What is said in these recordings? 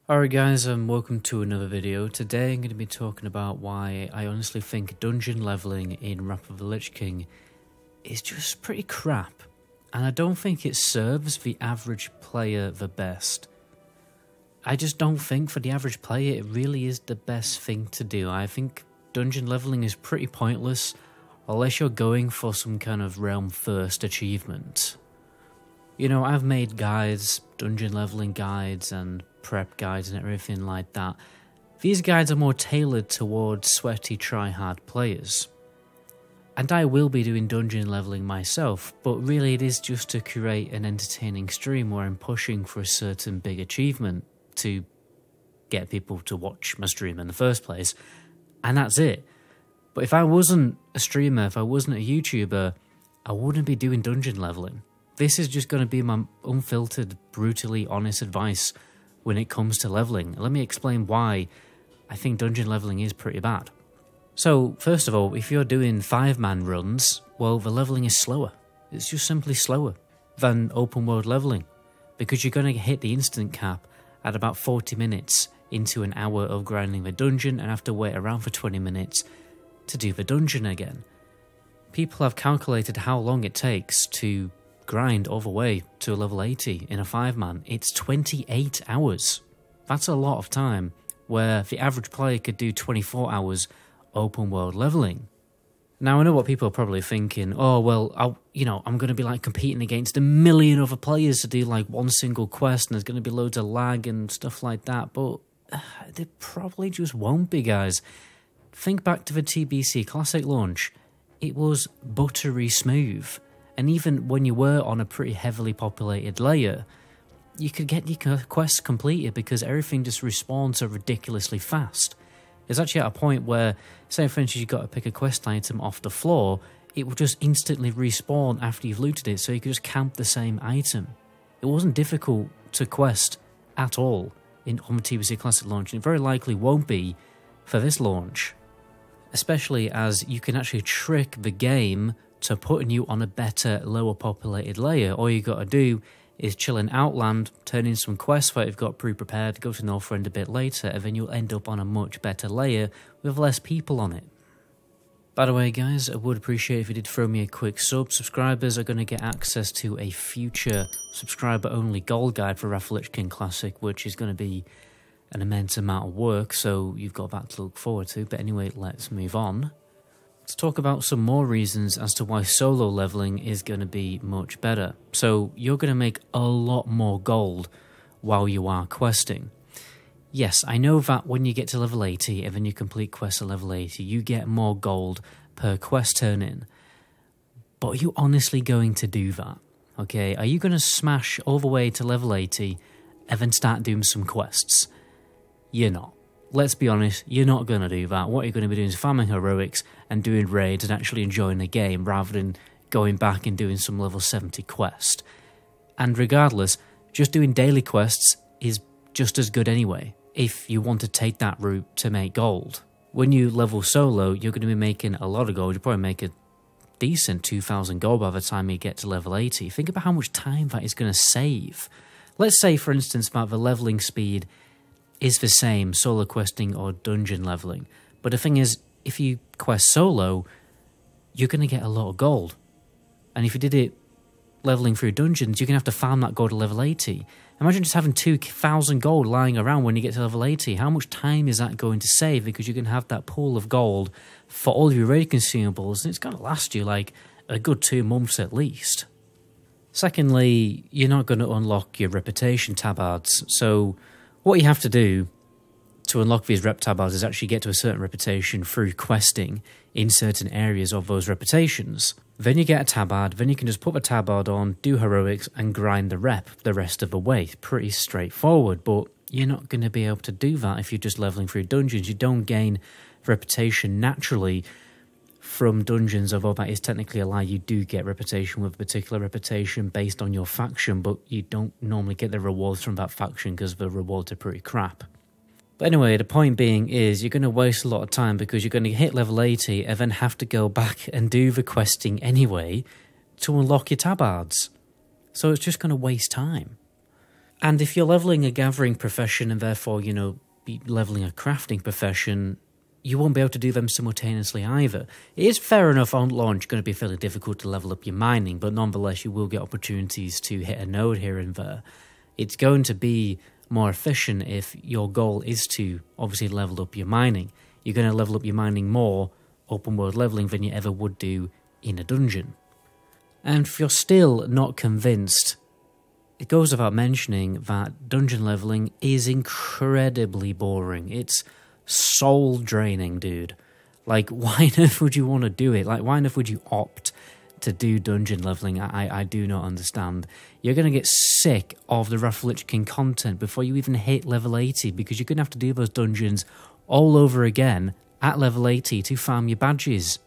Alright guys, welcome to another video. Today I'm going to be talking about why I honestly think dungeon leveling in Wrath of the Lich King is just pretty crap, and I don't think it serves the average player the best. I just don't think for the average player it really is the best thing to do. I think dungeon leveling is pretty pointless unless you're going for some kind of realm first achievement. You know, I've made guides, dungeon leveling guides and prep guides and everything like that. These guides are more tailored towards sweaty try-hard players. And I will be doing dungeon leveling myself, but really it is just to create an entertaining stream where I'm pushing for a certain big achievement to get people to watch my stream in the first place, and that's it. But if I wasn't a streamer, if I wasn't a YouTuber, I wouldn't be doing dungeon leveling. This is just going to be my unfiltered, brutally honest advice when it comes to leveling. Let me explain why I think dungeon leveling is pretty bad. So, first of all, if you're doing 5-man runs, well, the leveling is slower. It's just simply slower than open world leveling, because you're going to hit the instant cap at about 40 minutes into an hour of grinding the dungeon and have to wait around for 20 minutes to do the dungeon again. People have calculated how long it takes to grind all the way to level 80 in a 5-man. It's 28 hours. That's a lot of time, where the average player could do 24 hours open world leveling. Now I know what people are probably thinking, oh well, I'm going to be like competing against a million other players to do like one single quest and there's going to be loads of lag and stuff like that, but there probably just won't be, guys. Think back to the TBC Classic launch. It was buttery smooth. And even when you were on a pretty heavily populated layer, you could get your quests completed because everything just respawns so ridiculously fast. It's actually at a point where, say for instance you've got to pick a quest item off the floor, it will just instantly respawn after you've looted it, so you could just camp the same item. It wasn't difficult to quest at all on the TBC Classic launch, and it very likely won't be for this launch. Especially as you can actually trick the game to putting you on a better, lower populated layer. All you got to do is chill in Outland, turn in some quests that you've got pre-prepared, go to Northrend a bit later, and then you'll end up on a much better layer with less people on it. By the way guys, I would appreciate if you did throw me a quick sub. Subscribers are going to get access to a future subscriber-only gold guide for Wrath of the Lich King Classic, which is going to be an immense amount of work, so you've got that to look forward to. But anyway, let's move on. Let's talk about some more reasons as to why solo leveling is going to be much better. So you're going to make a lot more gold while you are questing. Yes, I know that when you get to level 80 and then you complete quests at level 80, you get more gold per quest turn in. But are you honestly going to do that? Okay, are you going to smash all the way to level 80 and then start doing some quests? You're not. Let's be honest, you're not going to do that. What you're going to be doing is farming heroics and doing raids and actually enjoying the game rather than going back and doing some level 70 quest. And regardless, just doing daily quests is just as good anyway, if you want to take that route to make gold. When you level solo, you're going to be making a lot of gold. You'll probably make a decent 2,000 gold by the time you get to level 80. Think about how much time that is going to save. Let's say, for instance, that the leveling speed is the same solo questing or dungeon leveling, but the thing is, if you quest solo, you're going to get a lot of gold, and if you did it leveling through dungeons, you're going to have to farm that gold to level 80. Imagine just having 2,000 gold lying around when you get to level 80. How much time is that going to save, because you're going to have that pool of gold for all your raid consumables, and it's going to last you like a good 2 months at least. Secondly, you're not going to unlock your reputation tabards, so what you have to do to unlock these rep tabards is actually get to a certain reputation through questing in certain areas of those reputations. Then you get a tabard, then you can just put the tabard on, do heroics, and grind the rep the rest of the way. Pretty straightforward, but you're not going to be able to do that if you're just leveling through dungeons. You don't gain reputation naturally from dungeons, although that is technically a lie. You do get reputation with a particular reputation based on your faction, but you don't normally get the rewards from that faction because the rewards are pretty crap. But anyway, the point being is you're going to waste a lot of time because you're going to hit level 80 and then have to go back and do the questing anyway to unlock your tabards. So it's just going to waste time. And if you're leveling a gathering profession and therefore, you know, be leveling a crafting profession, you won't be able to do them simultaneously either. It is fair enough on launch going to be fairly difficult to level up your mining, but nonetheless you will get opportunities to hit a node here and there. It's going to be more efficient if your goal is to obviously level up your mining. You're going to level up your mining more open world leveling than you ever would do in a dungeon. And if you're still not convinced, it goes without mentioning that dungeon leveling is incredibly boring. It's soul draining, dude. Like, why on earth would you want to do it? Like, why on earth would you opt to do dungeon leveling? I do not understand. You're going to get sick of the Wrath of the Lich King content before you even hit level 80, because you're going to have to do those dungeons all over again at level 80 to farm your badges.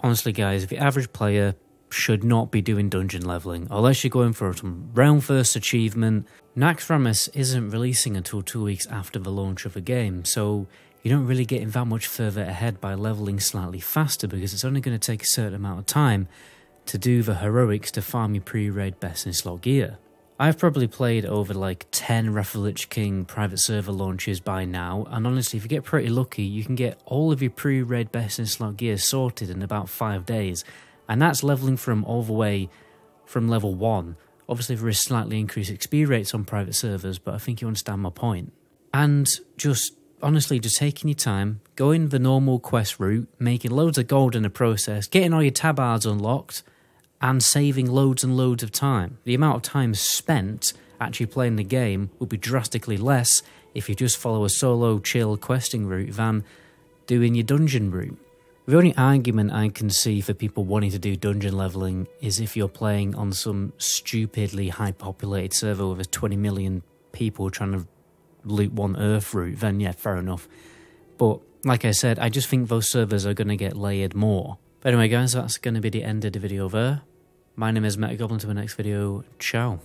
Honestly, guys, the average player should not be doing dungeon leveling unless you're going for some round first achievement. Naxxramas isn't releasing until 2 weeks after the launch of the game, so you don't really get that much further ahead by leveling slightly faster, because it's only going to take a certain amount of time to do the heroics to farm your pre-raid best in slot gear. I've probably played over like 10 Wrath of the Lich King private server launches by now, and honestly, if you get pretty lucky, you can get all of your pre-raid best in slot gear sorted in about 5 days, and that's leveling from all the way from level 1. Obviously there is slightly increased XP rates on private servers, but I think you understand my point. And honestly, just taking your time, going the normal quest route, making loads of gold in the process, getting all your tabards unlocked, and saving loads and loads of time. The amount of time spent actually playing the game will be drastically less if you just follow a solo chill questing route than doing your dungeon route. The only argument I can see for people wanting to do dungeon leveling is if you're playing on some stupidly high populated server with 20 million people trying to loot one Earth route, then yeah, fair enough. But like I said, I just think those servers are going to get layered more. But anyway guys, that's going to be the end of the video there. My name is MetaGoblin. To the next video, ciao.